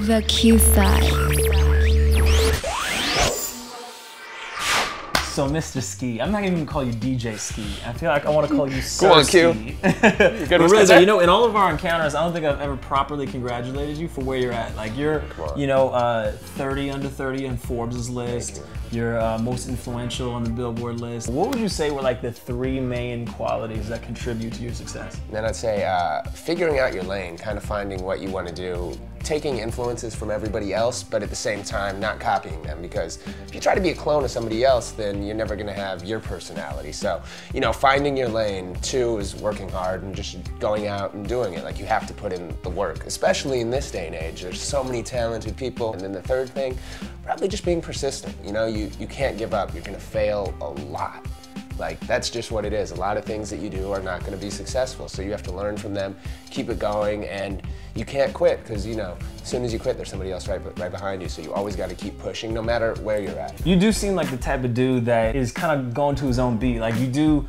The Q Side. So, Mr. Skee, I'm not even gonna call you DJ Skee. I feel like I want to call you Sir Go on, Skee. RZA, you know, in all of our encounters, I don't think I've ever properly congratulated you for where you're at. Like, you're, you know, 30 under 30 on Forbes' list. You're most influential on the Billboard list. What would you say were like the 3 main qualities that contribute to your success? Then I'd say figuring out your lane, kind of finding what you want to do, taking influences from everybody else, but at the same time not copying them, because if you try to be a clone of somebody else, then you're never going to have your personality. So, you know, finding your lane. 2 is working hard and just going out and doing it. Like, you have to put in the work, especially in this day and age. There's so many talented people. And then the 3rd thing, probably just being persistent. You know, you can't give up. You're going to fail a lot. Like, that's just what it is. A lot of things that you do are not going to be successful, so you have to learn from them, keep it going, and you can't quit, because, you know, as soon as you quit, there's somebody else right behind you, so you always got to keep pushing, no matter where you're at. You do seem like the type of dude that is kind of going to his own beat. Like, you do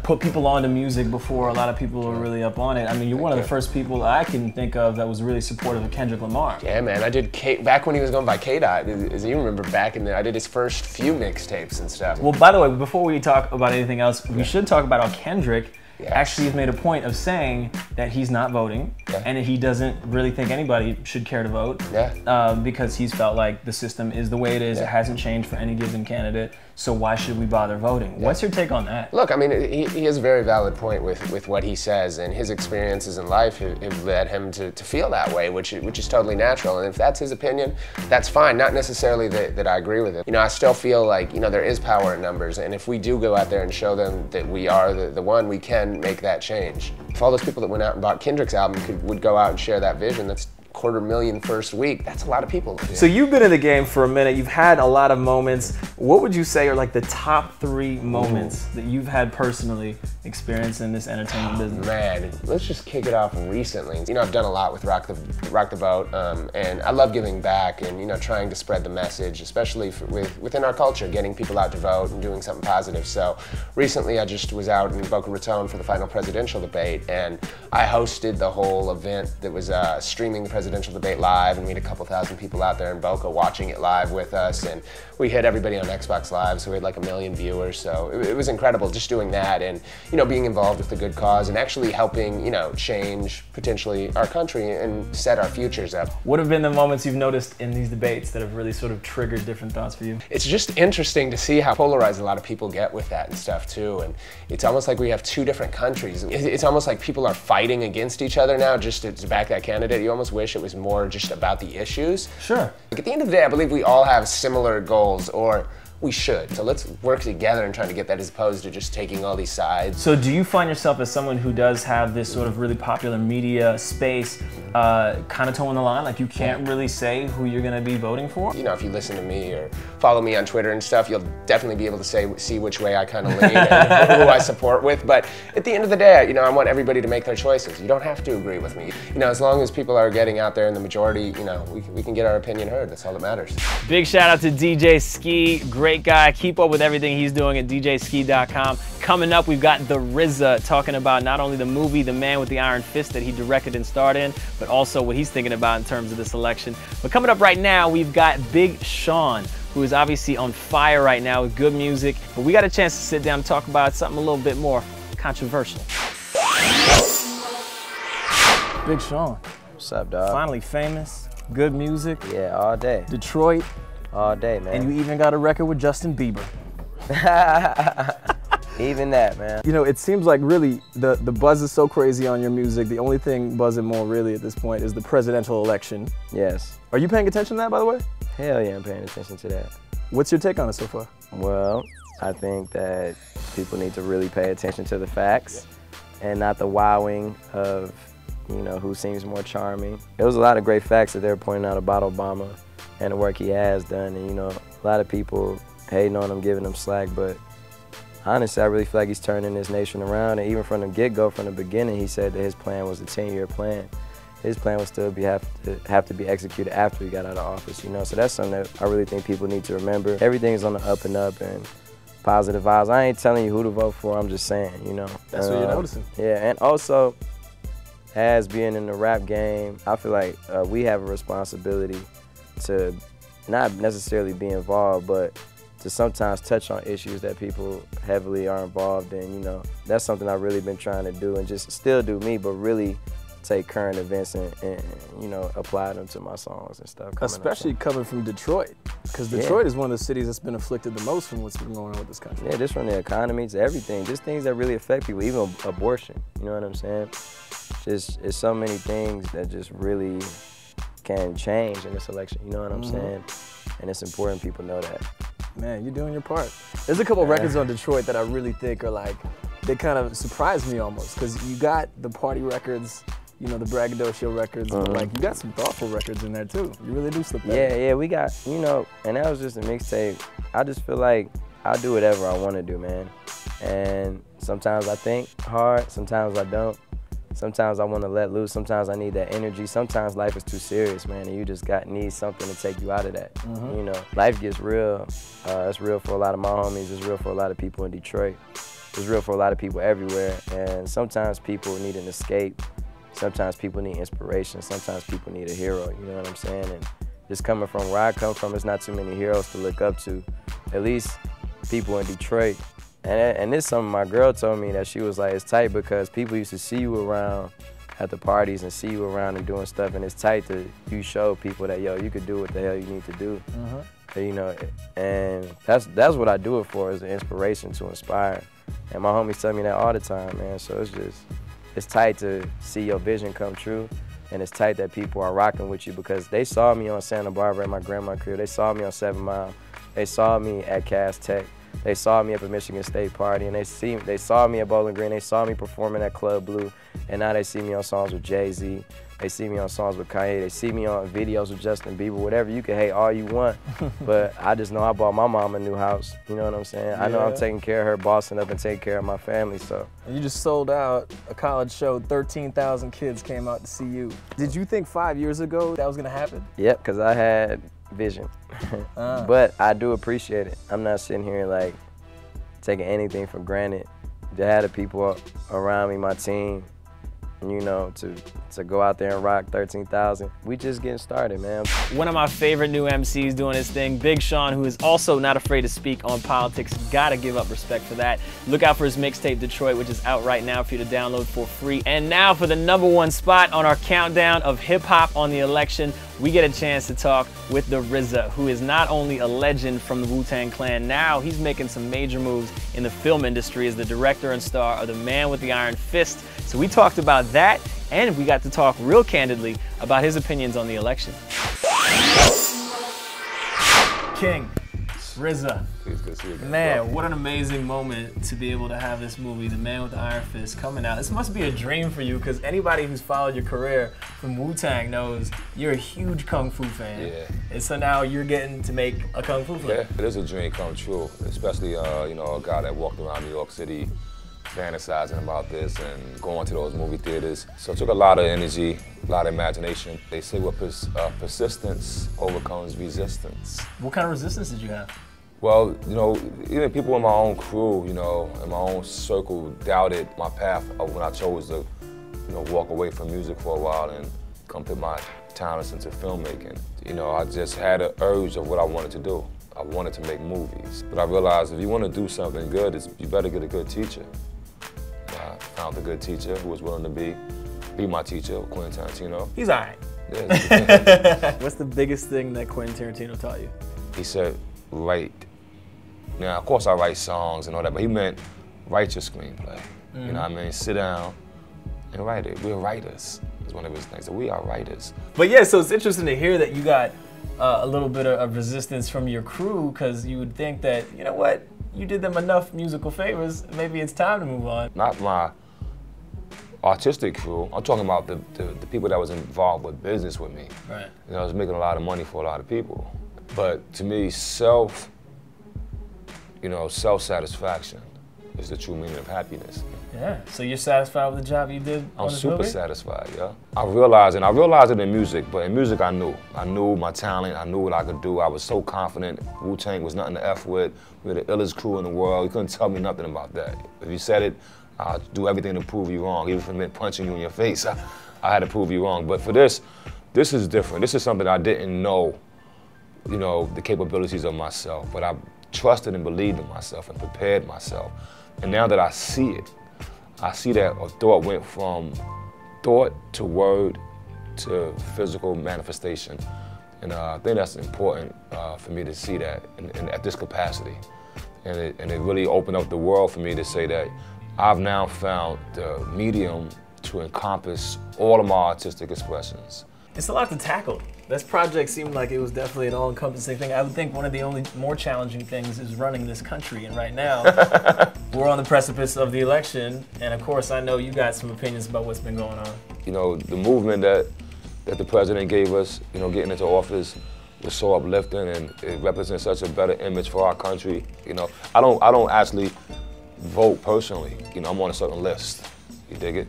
put people on to music before a lot of people are really up on it. I mean, you're one of the first people I can think of that was really supportive of Kendrick Lamar. Yeah, man, I did back when he was going by K-Dot, as you remember back in there, I did his first few mixtapes and stuff. Well, by the way, before we talk about anything else, we should talk about how Kendrick actually has made a point of saying that he's not voting and that he doesn't really think anybody should care to vote because he's felt like the system is the way it is. It hasn't changed for any given candidate, so why should we bother voting? What's your take on that? Look, I mean, he has a very valid point with what he says, and his experiences in life have led him to feel that way, which is totally natural. And if that's his opinion, that's fine. Not necessarily that I agree with it. You know, I still feel like, you know, there is power in numbers, and if we do go out there and show them that we are the one, we can make that change. If all those people that went out and bought Kendrick's album would go out and share that vision, that's 250,000 first week. That's a lot of people. So you've been in the game for a minute. You've had a lot of moments. What would you say are like the top 3 moments that you've had personally experienced in this entertainment business? Man, let's just kick it off recently. You know, I've done a lot with Rock the Boat, and I love giving back and, you know, trying to spread the message, especially within our culture, getting people out to vote and doing something positive. So recently I just was out in Boca Raton for the final presidential debate, and I hosted the whole event that was streaming the presidential debate live, and we had a couple thousand people out there in Boca watching it live with us, and we hit everybody on Xbox Live, so we had like 1 million viewers. So it was incredible just doing that, and, you know, being involved with the good cause and actually helping, you know, change potentially our country and set our futures up. What have been the moments you've noticed in these debates that have really sort of triggered different thoughts for you? It's just interesting to see how polarized a lot of people get with that and stuff too, and it's almost like we have 2 different countries. It's almost like people are fighting against each other now just to back that candidate. You almost wish it was more just about the issues. Sure. Like, at the end of the day, I believe we all have similar goals, or we should. So let's work together and try to get that, as opposed to just taking all these sides. So do you find yourself as someone who does have this sort of really popular media space kind of toeing the line? Like, you can't really say who you're going to be voting for? You know, if you listen to me or follow me on Twitter and stuff, you'll definitely be able to see which way I kind of lean and who I support with. But at the end of the day, you know, I want everybody to make their choices. You don't have to agree with me. You know, as long as people are getting out there in the majority, you know, we can get our opinion heard. That's all that matters. Big shout out to DJ Skee. Great guy. Keep up with everything he's doing at djskee.com. Coming up, we've got the RZA talking about not only the movie The Man with the Iron Fist that he directed and starred in, but also what he's thinking about in terms of this election. But coming up right now, we've got Big Sean, who is obviously on fire right now with good music. But we got a chance to sit down and talk about something a little bit more controversial. Big Sean. What's up, dog? Finally famous, good music. Yeah, all day. Detroit. All day, man. And you even got a record with Justin Bieber. Even that, man. You know, it seems like really the buzz is so crazy on your music. The only thing buzzing more really at this point is the presidential election. Yes. Are you paying attention to that, by the way? Hell yeah, I'm paying attention to that. What's your take on it so far? Well, I think that people need to really pay attention to the facts and not the wowing of, you know, who seems more charming. There was a lot of great facts that they were pointing out about Obama and the work he has done, and, you know, a lot of people hating on him, giving him slack, but honestly, I really feel like he's turning this nation around, and even from the get-go, from the beginning, he said that his plan was a 10-year plan. His plan would still have to be executed after he got out of office, you know, so that's something that I really think people need to remember. Everything is on the up and up, and positive vibes. I ain't telling you who to vote for, I'm just saying, you know. That's what you're noticing. Yeah, and also, as being in the rap game, I feel like we have a responsibility to not necessarily be involved, but to sometimes touch on issues that people heavily are involved in, you know. That's something I've really been trying to do and just still do me, but really take current events and you know, apply them to my songs and stuff. Especially coming from Detroit, because Detroit is one of the cities that's been afflicted the most from what's been going on with this country. Yeah, just from the economy to everything, just things that really affect people, even abortion, you know what I'm saying? It's so many things that just really can change in this election, you know what I'm saying? And it's important people know that. Man, you're doing your part. There's a couple records on Detroit that I really think are like, they kind of surprised me almost, because you got the party records, you know, the braggadocio records, but like you got some thoughtful records in there too. You really do slip that. Yeah, we got, you know, and that was just a mixtape. I just feel like I do whatever I want to do, man. And sometimes I think hard, sometimes I don't. Sometimes I want to let loose, sometimes I need that energy. Sometimes life is too serious, man, and you just need something to take you out of that. You know, life gets real. It's real for a lot of my homies, it's real for a lot of people in Detroit. It's real for a lot of people everywhere, and sometimes people need an escape. Sometimes people need inspiration. Sometimes people need a hero, you know what I'm saying? And just coming from where I come from, there's not too many heroes to look up to, at least people in Detroit. And this is something my girl told me, that she was like, it's tight because people used to see you around at the parties and see you around and doing stuff, and it's tight to you show people that, yo, you could do what the hell you need to do. You know, and that's what I do it for, is an inspiration to inspire. And my homies tell me that all the time, man, so it's tight to see your vision come true, and it's tight that people are rocking with you because they saw me on Santa Barbara at my grandma's crib, they saw me on 7 Mile, they saw me at Cass Tech, they saw me at the Michigan State party, and they saw me at Bowling Green, they saw me performing at Club Blue, and now they see me on songs with Jay-Z, they see me on songs with Kanye, they see me on videos with Justin Bieber, whatever. You can hate all you want, but I just know I bought my mom a new house, you know what I'm saying? I know I'm taking care of her, bossing up and taking care of my family, so. And you just sold out a college show, 13,000 kids came out to see you. Did you think 5 years ago that was gonna happen? Yep, because I had vision. But I do appreciate it. I'm not sitting here like taking anything for granted. To have the people around me, my team, you know, to go out there and rock 13,000. We just getting started, man. One of my favorite new MCs doing his thing, Big Sean, who is also not afraid to speak on politics. Gotta give up respect for that. Look out for his mixtape, Detroit, which is out right now for you to download for free. And now for the #1 spot on our countdown of hip-hop on the election, we get a chance to talk with the RZA, who is not only a legend from the Wu-Tang Clan, now he's making some major moves in the film industry as the director and star of The Man with the Iron Fist. So we talked about that, and we got to talk real candidly about his opinions on the election. King, RZA. It's good to see you again. Man, what an amazing moment to be able to have this movie, The Man with the Iron Fist, coming out. This must be a dream for you, because anybody who's followed your career from Wu-Tang knows you're a huge Kung Fu fan. Yeah. And so now you're getting to make a Kung Fu film. Yeah, it is a dream come true, especially you know, a guy that walked around New York City fantasizing about this and going to those movie theaters. So it took a lot of energy, a lot of imagination. They say what persistence overcomes resistance. What kind of resistance did you have? Well, you know, even people in my own crew, you know, in my own circle doubted my path when I chose to, you know, walk away from music for a while and come put my talents into filmmaking. You know, I just had an urge of what I wanted to do. I wanted to make movies. But I realized if you want to do something good, you better get a good teacher. I found a good teacher who was willing to be my teacher, Quentin Tarantino. He's all right. Yeah. What's the biggest thing that Quentin Tarantino taught you? He said, write. Now, of course I write songs and all that, but he meant write your screenplay. You know what I mean? Sit down and write it. We're writers, is one of his things. So we are writers. But yeah, so it's interesting to hear that you got a little bit of resistance from your crew, because you would think that, you know what, you did them enough musical favors, maybe it's time to move on. Not my artistic crew. I'm talking about the people that was involved with business with me. Right. You know, I was making a lot of money for a lot of people. But to me, self-satisfaction is the true meaning of happiness. Yeah, so you're satisfied with the job you did on this movie? I'm super satisfied, yeah. I realized it in music, but in music I knew my talent, I knew what I could do. I was so confident. Wu-Tang was nothing to F with. We were the illest crew in the world. You couldn't tell me nothing about that. If you said it, I'll do everything to prove you wrong, even if it meant punching you in your face. I had to prove you wrong. But for this is different. This is something I didn't know, you know, the capabilities of myself, but I trusted and believed in myself and prepared myself. And now that I see it, I see that a thought went from thought to word to physical manifestation. And I think that's important for me to see that at this capacity. And it really opened up the world for me to say that I've now found the medium to encompass all of my artistic expressions. It's a lot to tackle. This project seemed like it was definitely an all-encompassing thing. I would think one of the only more challenging things is running this country, and right now, we're on the precipice of the election, and of course I know you got some opinions about what's been going on. You know, the movement that the president gave us, you know, getting into office was so uplifting, and it represents such a better image for our country. You know, I don't actually vote personally. You know, I'm on a certain list. You dig it?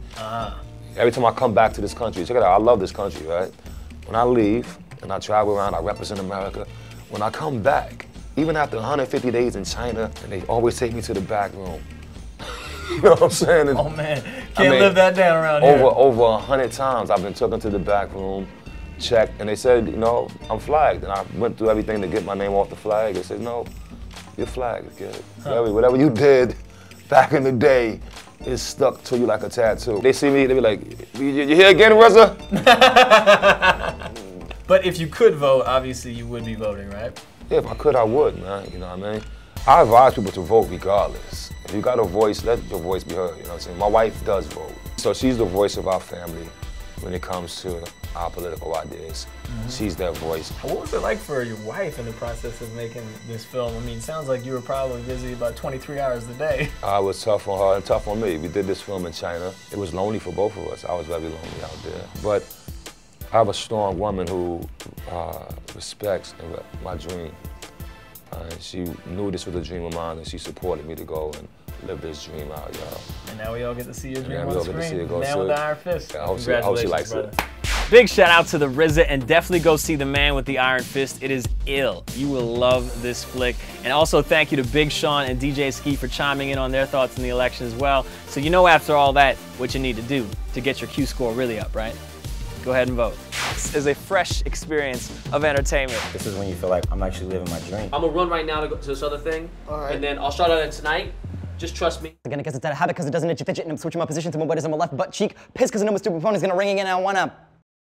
Every time I come back to this country, check it out, I love this country, right? When I leave and I travel around, I represent America. When I come back, even after 150 days in China, and they always take me to the back room. You know what I'm saying? And, oh man, can't live that down around here. Over 100 times I've been taken to the back room, checked, and they said, you know, I'm flagged. And I went through everything to get my name off the flag. They said, no, you're flagged, kid. Whatever you did back in the day is stuck to you like a tattoo. They see me, they be like, you here again, RZA? But if you could vote, obviously you would be voting, right? Yeah, if I could, I would, man. You know what I mean? I advise people to vote regardless. If you got a voice, let your voice be heard, you know what I'm saying? My wife does vote. So she's the voice of our family when it comes to our political ideas. She's that voice. What was it like for your wife in the process of making this film? I mean, it sounds like you were probably busy about 23 hours a day. It was tough on her and tough on me. We did this film in China. It was lonely for both of us. I was very lonely out there. But I have a strong woman who respects my dream. She knew this was a dream of mine, and she supported me to go and live this dream out, y'all. And now we all get to see your dream on screen. Man with the iron fist. Yeah, I hope she likes it. Big shout out to the RZA, and definitely go see The Man with the Iron Fist. It is ill. You will love this flick. And also thank you to Big Sean and DJ Skee for chiming in on their thoughts in the election as well. So you know after all that what you need to do to get your Q score really up, right? Go ahead and vote. This is a fresh experience of entertainment. This is when you feel like I'm actually living my dream. I'm gonna run right now to go to this other thing, and then I'll start on it tonight. Just trust me. Again, I guess it's out of habit because it doesn't itch you fidget, and I'm switching my position to my butt is on my left butt cheek. Pissed because I know my stupid phone is gonna ring again and I wanna